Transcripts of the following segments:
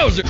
Bowser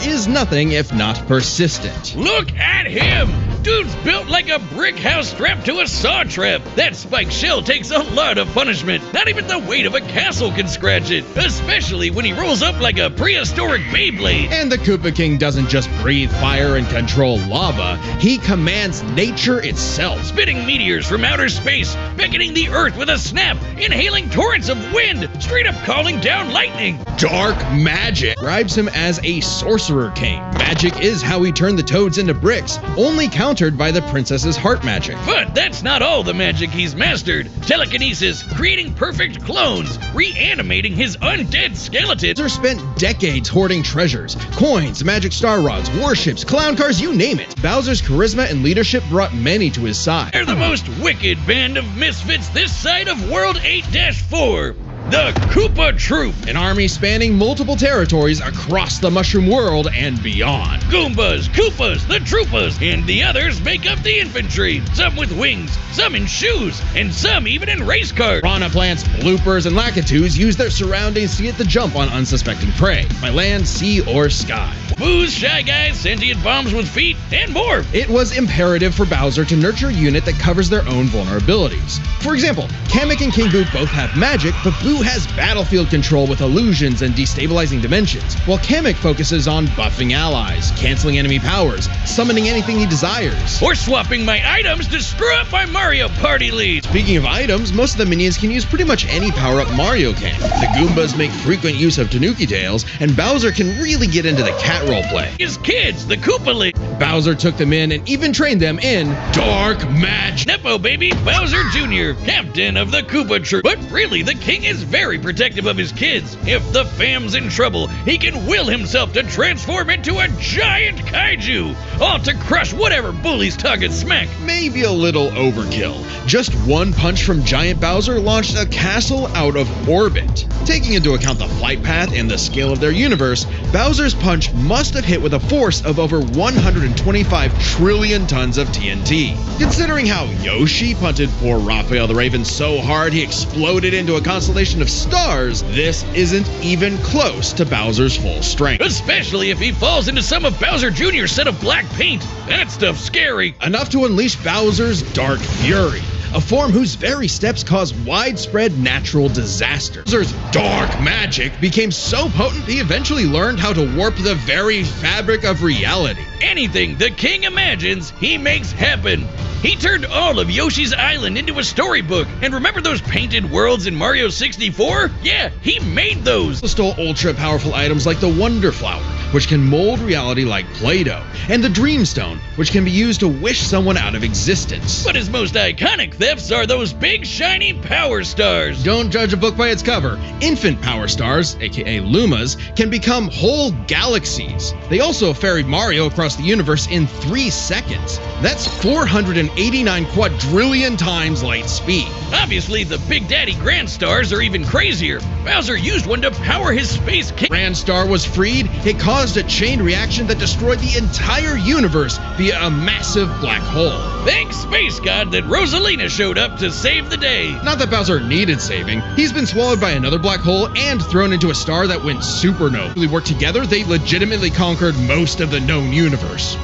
is nothing if not persistent. Look at him! Dude's built like a brick house strapped to a saw trap. That spiked shell takes a lot of punishment. Not even the weight of a castle can scratch it, especially when he rolls up like a prehistoric Beyblade. And the Koopa King doesn't just breathe fire and control lava, he commands nature itself. Spitting meteors from outer space, beckoning the earth with a snap, inhaling torrents of wind, straight up calling down lightning. Dark magic describes him as a sorcerer king. Magic is how he turned the toads into bricks, only countered by the princess's heart magic. But that's not all the magic he's mastered. Telekinesis, creating perfect clones, reanimating his undead skeleton. Bowser spent decades hoarding treasures, coins, magic star rods, warships, clown cars, you name it. Bowser's charisma and leadership brought many to his side. They're the most wicked band of misfits this side of World 8-4. The Koopa Troop, an army spanning multiple territories across the Mushroom World and beyond. Goombas, Koopas, the Troopas, and the others make up the infantry. Some with wings, some in shoes, and some even in race cars. Piranha plants, bloopers, and Lakitus use their surroundings to get the jump on unsuspecting prey, by land, sea, or sky. Boos, Shy Guys, sentient bombs with feet, and more. It was imperative for Bowser to nurture a unit that covers their own vulnerabilities. For example, Kamek and King Boo both have magic, but Boo has battlefield control with illusions and destabilizing dimensions, while Kamek focuses on buffing allies, canceling enemy powers, summoning anything he desires, or swapping my items to screw up my Mario Party lead. Speaking of items, most of the minions can use pretty much any power-up Mario can. The Goombas make frequent use of Tanuki tails, and Bowser can really get into the cat roleplay. His kids, the Koopa League. Bowser took them in and even trained them in dark magic. Nepo baby, Bowser Jr., captain of the Koopa Troop. But really, the king is very protective of his kids. If the fam's in trouble, he can will himself to transform into a giant kaiju, all to crush whatever bullies talking smack. Maybe a little overkill. Just one punch from Giant Bowser launched a castle out of orbit. Taking into account the flight path and the scale of their universe, Bowser's punch must have hit with a force of over 125 trillion tons of TNT. Considering how Yoshi punted poor Raphael the Raven so hard he exploded into a constellation of stars, this isn't even close to Bowser's full strength. Especially if he falls into some of Bowser Jr.'s set of black paint. That stuff's scary. Enough to unleash Bowser's Dark Fury, a form whose very steps cause widespread natural disaster. Bowser's dark magic became so potent he eventually learned how to warp the very fabric of reality. Anything the king imagines, he makes happen. He turned all of Yoshi's Island into a storybook. And remember those painted worlds in Mario 64? Yeah, he made those. He stole ultra-powerful items like the Wonder Flower, which can mold reality like Play-Doh, and the Dream Stone, which can be used to wish someone out of existence. But his most iconic thefts are those big shiny power stars. Don't judge a book by its cover. Infant power stars, aka Lumas, can become whole galaxies. They also ferried Mario across the universe in 3 seconds. That's 489 quadrillion times light speed. Obviously, the Big Daddy Grand Stars are even crazier. Bowser used one to power his space king. Grand Star was freed. It caused a chain reaction that destroyed the entire universe via a massive black hole. Thanks, Space God, that Rosalina showed up to save the day. Not that Bowser needed saving. He's been swallowed by another black hole and thrown into a star that went supernova. They worked together, they legitimately conquered most of the known universe.